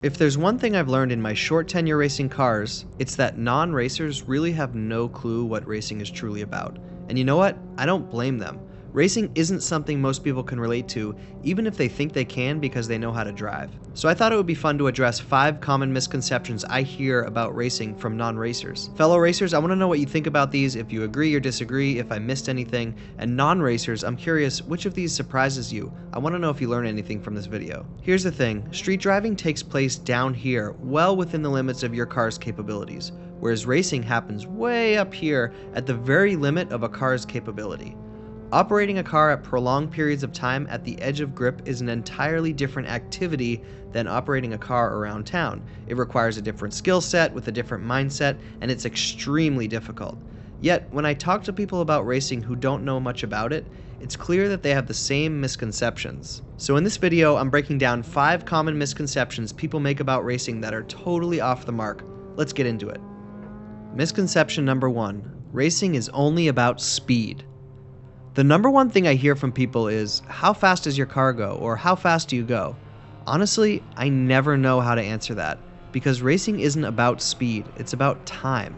If there's one thing I've learned in my short tenure racing cars, it's that non-racers really have no clue what racing is truly about. And you know what? I don't blame them. Racing isn't something most people can relate to, even if they think they can because they know how to drive. So I thought it would be fun to address 5 common misconceptions I hear about racing from non-racers. Fellow racers, I want to know what you think about these, if you agree or disagree, if I missed anything. And non-racers, I'm curious, which of these surprises you? I want to know if you learn anything from this video. Here's the thing, street driving takes place down here, well within the limits of your car's capabilities, whereas racing happens way up here at the very limit of a car's capability. Operating a car at prolonged periods of time at the edge of grip is an entirely different activity than operating a car around town. It requires a different skill set with a different mindset, and it's extremely difficult. Yet, when I talk to people about racing who don't know much about it, it's clear that they have the same misconceptions. So in this video, I'm breaking down 5 common misconceptions people make about racing that are totally off the mark. Let's get into it. Misconception number 1. Racing is only about speed. The number one thing I hear from people is, how fast does your car go, or how fast do you go? Honestly, I never know how to answer that, because racing isn't about speed, it's about time.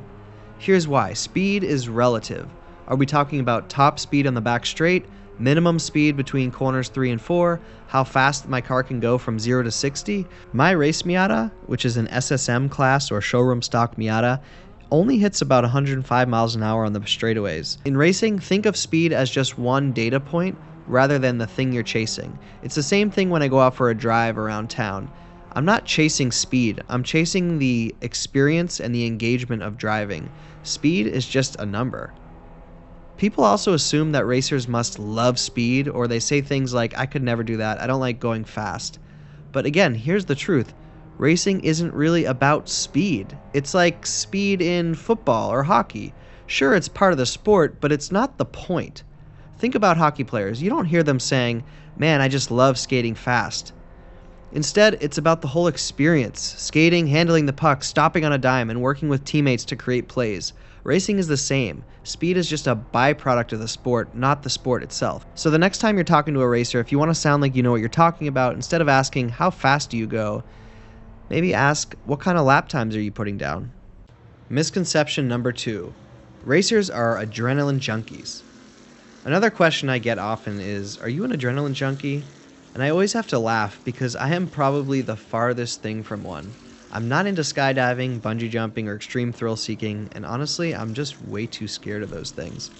Here's why. Speed is relative. Are we talking about top speed on the back straight, minimum speed between corners 3 and 4, how fast my car can go from 0 to 60? My race Miata, which is an SSM class or showroom stock Miata, only hits about 105 miles an hour on the straightaways. In racing, think of speed as just one data point rather than the thing you're chasing. It's the same thing when I go out for a drive around town. I'm not chasing speed, I'm chasing the experience and the engagement of driving. Speed is just a number. People also assume that racers must love speed, or they say things like, I could never do that, I don't like going fast. But again, here's the truth. Racing isn't really about speed. It's like speed in football or hockey. Sure, it's part of the sport, but it's not the point. Think about hockey players. You don't hear them saying, man, I just love skating fast. Instead, it's about the whole experience. Skating, handling the puck, stopping on a dime, and working with teammates to create plays. Racing is the same. Speed is just a byproduct of the sport, not the sport itself. So the next time you're talking to a racer, if you want to sound like you know what you're talking about, instead of asking, how fast do you go? Maybe ask, what kind of lap times are you putting down? Misconception number 2. Racers are adrenaline junkies. Another question I get often is, are you an adrenaline junkie? And I always have to laugh because I am probably the farthest thing from one. I'm not into skydiving, bungee jumping, or extreme thrill seeking, and honestly, I'm just way too scared of those things.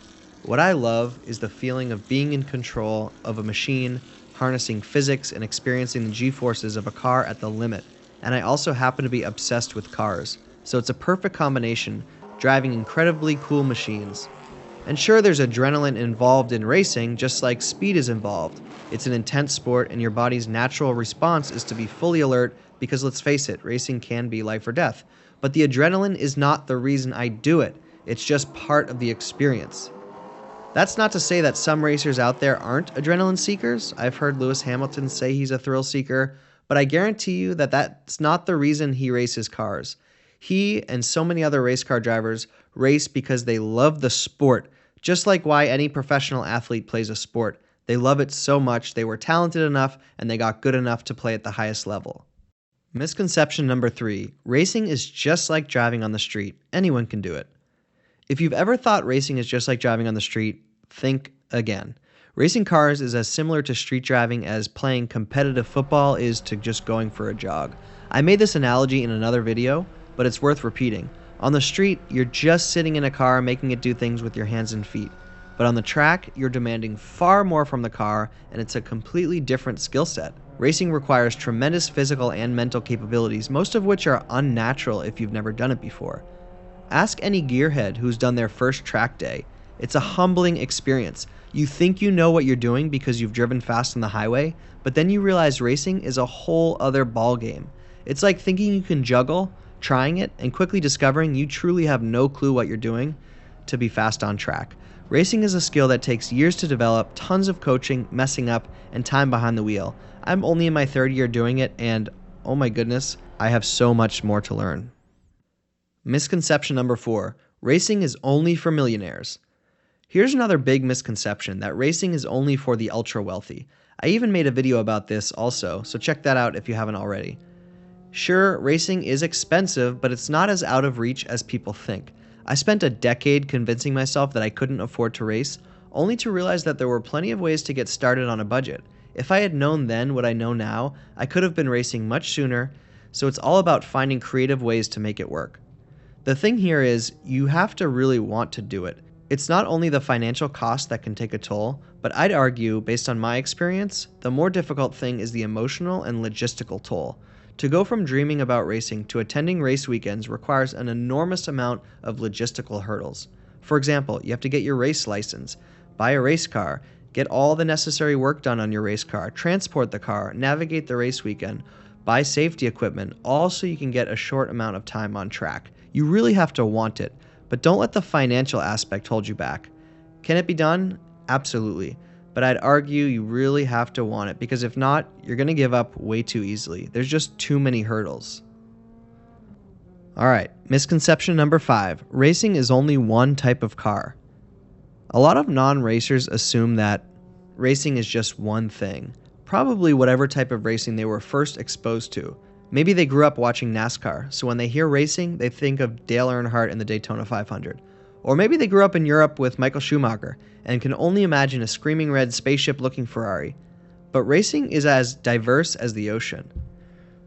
What I love is the feeling of being in control of a machine, harnessing physics and experiencing the G-forces of a car at the limit. And I also happen to be obsessed with cars, so it's a perfect combination, driving incredibly cool machines. And sure, there's adrenaline involved in racing, just like speed is involved. It's an intense sport, and your body's natural response is to be fully alert, because let's face it, racing can be life or death. But the adrenaline is not the reason I do it, it's just part of the experience. That's not to say that some racers out there aren't adrenaline seekers. I've heard Lewis Hamilton say he's a thrill seeker, but I guarantee you that that's not the reason he races cars. He and so many other race car drivers race because they love the sport, just like why any professional athlete plays a sport. They love it so much, they were talented enough, and they got good enough to play at the highest level. Misconception number 3. Racing is just like driving on the street. Anyone can do it. If you've ever thought racing is just like driving on the street, think again. Racing cars is as similar to street driving as playing competitive football is to just going for a jog. I made this analogy in another video, but it's worth repeating. On the street, you're just sitting in a car making it do things with your hands and feet. But on the track, you're demanding far more from the car, and it's a completely different skill set. Racing requires tremendous physical and mental capabilities, most of which are unnatural if you've never done it before. Ask any gearhead who's done their first track day. It's a humbling experience. You think you know what you're doing because you've driven fast on the highway, but then you realize racing is a whole other ballgame. It's like thinking you can juggle, trying it, and quickly discovering you truly have no clue what you're doing to be fast on track. Racing is a skill that takes years to develop, tons of coaching, messing up, and time behind the wheel. I'm only in my 3rd year doing it, and oh my goodness, I have so much more to learn. Misconception number 4. Racing is only for millionaires. Here's another big misconception, that racing is only for the ultra wealthy. I even made a video about this also, so check that out if you haven't already. Sure, racing is expensive, but it's not as out of reach as people think. I spent a decade convincing myself that I couldn't afford to race, only to realize that there were plenty of ways to get started on a budget. If I had known then what I know now, I could have been racing much sooner, so it's all about finding creative ways to make it work. The thing here is, you have to really want to do it. It's not only the financial cost that can take a toll, but I'd argue, based on my experience, the more difficult thing is the emotional and logistical toll. To go from dreaming about racing to attending race weekends requires an enormous amount of logistical hurdles. For example, you have to get your race license, buy a race car, get all the necessary work done on your race car, transport the car, navigate the race weekend, buy safety equipment, all so you can get a short amount of time on track. You really have to want it, but don't let the financial aspect hold you back. Can it be done? Absolutely. But I'd argue you really have to want it, because if not, you're going to give up way too easily. There's just too many hurdles. Alright, misconception number 5. Racing is only one type of car. A lot of non-racers assume that racing is just one thing. Probably whatever type of racing they were first exposed to. Maybe they grew up watching NASCAR, so when they hear racing, they think of Dale Earnhardt and the Daytona 500. Or maybe they grew up in Europe with Michael Schumacher and can only imagine a screaming red spaceship-looking Ferrari. But racing is as diverse as the ocean.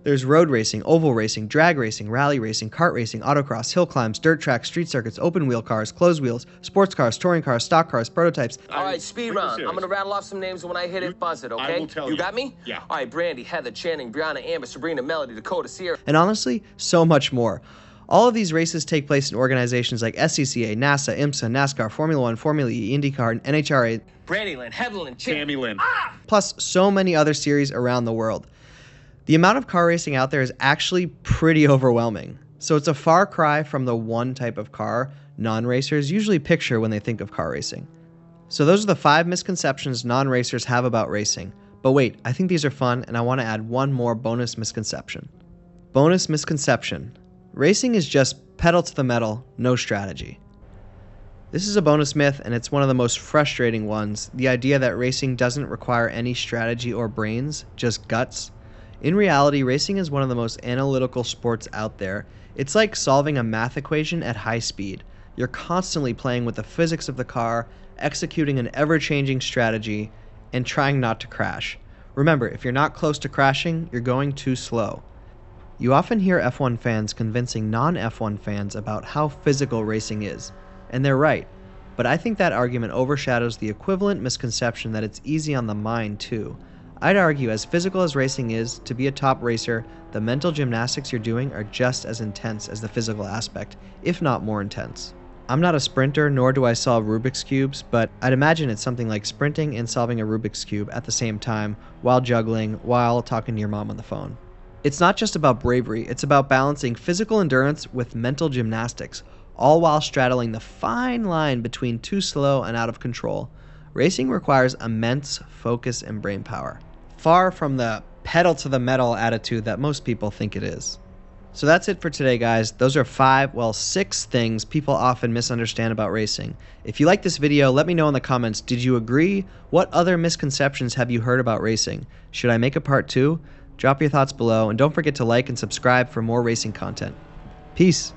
There's road racing, oval racing, drag racing, rally racing, kart racing, autocross, hill climbs, dirt tracks, street circuits, open wheel cars, closed wheels, sports cars, touring cars, stock cars, prototypes. All right, speed round. I'm going to rattle off some names, and when I hit it, buzz it, okay? I will tell you. You got me? Yeah. All right, Brandy, Heather, Channing, Brianna, Amber, Sabrina, Melody, Dakota, Sierra. And honestly, so much more. All of these races take place in organizations like SCCA, NASA, IMSA, NASCAR, Formula One, Formula E, IndyCar, and NHRA. Brandy Heather Lynn, Tammy Lynn. Plus so many other series around the world. The amount of car racing out there is actually pretty overwhelming. So it's a far cry from the one type of car non-racers usually picture when they think of car racing. So those are the 5 misconceptions non-racers have about racing. But wait, I think these are fun, and I want to add one more bonus misconception. Bonus misconception. Racing is just pedal to the metal, no strategy. This is a bonus myth, and it's one of the most frustrating ones, the idea that racing doesn't require any strategy or brains, just guts. In reality, racing is one of the most analytical sports out there. It's like solving a math equation at high speed. You're constantly playing with the physics of the car, executing an ever-changing strategy, and trying not to crash. Remember, if you're not close to crashing, you're going too slow. You often hear F1 fans convincing non-F1 fans about how physical racing is, and they're right. But I think that argument overshadows the equivalent misconception that it's easy on the mind too. I'd argue, as physical as racing is, to be a top racer, the mental gymnastics you're doing are just as intense as the physical aspect, if not more intense. I'm not a sprinter, nor do I solve Rubik's Cubes, but I'd imagine it's something like sprinting and solving a Rubik's Cube at the same time, while juggling, while talking to your mom on the phone. It's not just about bravery, it's about balancing physical endurance with mental gymnastics, all while straddling the fine line between too slow and out of control. Racing requires immense focus and brain power, far from the pedal to the metal attitude that most people think it is. So that's it for today, guys. Those are 6 things people often misunderstand about racing. If you like this video, let me know in the comments. Did you agree? What other misconceptions have you heard about racing? Should I make a part 2? Drop your thoughts below, and don't forget to like and subscribe for more racing content. Peace.